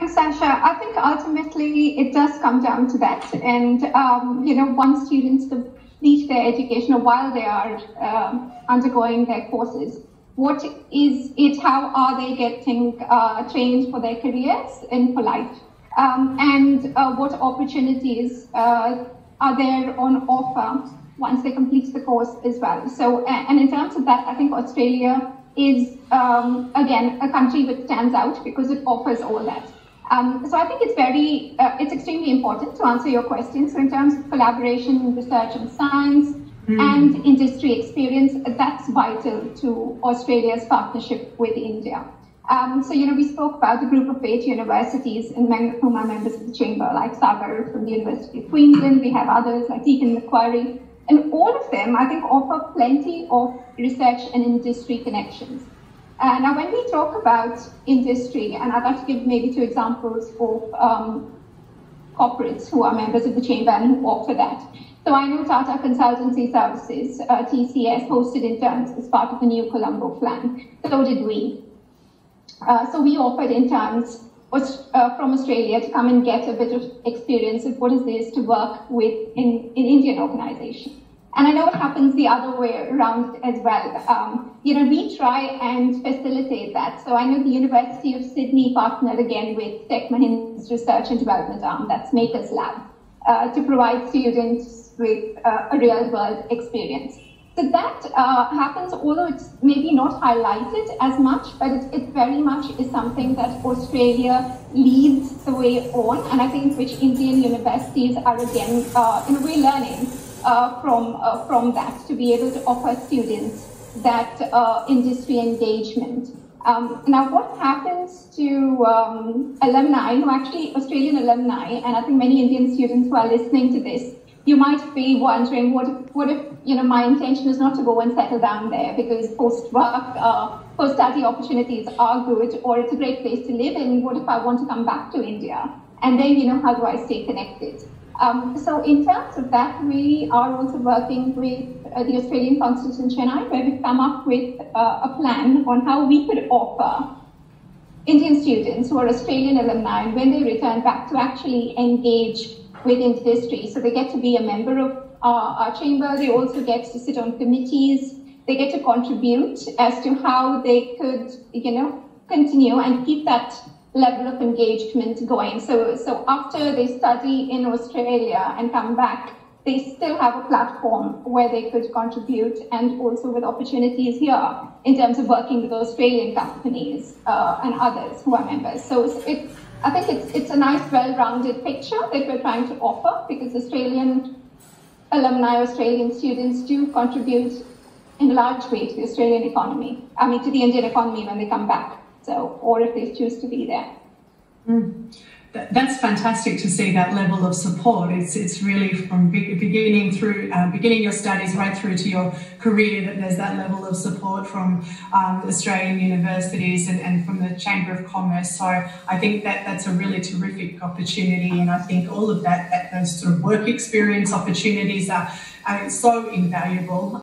Thanks, Sasha. I think ultimately it does come down to that. And, once students complete their education or while they are undergoing their courses, what is it, how are they getting trained for their careers and for life? And what opportunities are there on offer once they complete the course as well. So, and in terms of that, I think Australia is, again, a country which stands out because it offers all that. So I think it's extremely important to answer your question. So in terms of collaboration, research and science, and industry experience, that's vital to Australia's partnership with India. We spoke about the group of 8 universities, and many of whom are members of the Chamber, like Sagar from the University of Queensland. We have others like Deakin Macquarie. And all of them, I think, offer plenty of research and industry connections. Now, when we talk about industry, and I'd like to give maybe 2 examples of corporates who are members of the Chamber and who offer that. So I know Tata Consultancy Services, TCS, hosted interns as part of the new Colombo plan. So did we. So we offered interns from Australia to come and get a bit of experience of what it is to work with in Indian organizations. And I know it happens the other way around as well. We try and facilitate that. So I know the University of Sydney partnered again with Tech Mahindra's research and development arm, that's Makers Lab, to provide students with a real-world experience. So that happens, although it's maybe not highlighted as much, but it very much is something that Australia leads the way on, and I think which Indian universities are again, in a way, learning from that, to be able to offer students that industry engagement. Now, what happens to alumni, who actually Australian alumni, and I think many Indian students who are listening to this, you might be wondering, what if my intention is not to go and settle down there because post-work, post-study opportunities are good, or it's a great place to live in. What if I want to come back to India? And then, how do I stay connected? So in terms of that, we are also working with the Australian Consulate in Chennai, where we've come up with a plan on how we could offer Indian students who are Australian alumni, and when they return back, to actually engage with industry. So they get to be a member of our chamber. They also get to sit on committees. They get to contribute as to how they could, continue and keep that level of engagement going. So after they study in Australia and come back, they still have a platform where they could contribute, and also with opportunities here in terms of working with Australian companies and others who are members. So I think it's a nice, well-rounded picture that we're trying to offer, because Australian alumni, Australian students do contribute in a large way to the Australian economy, to the Indian economy when they come back. So, or if they choose to be there. That's fantastic to see that level of support. It's really from beginning your studies right through to your career, that there's that level of support from Australian universities and from the Chamber of Commerce. So I think that's a really terrific opportunity, and I think all of those sort of work experience opportunities are so invaluable.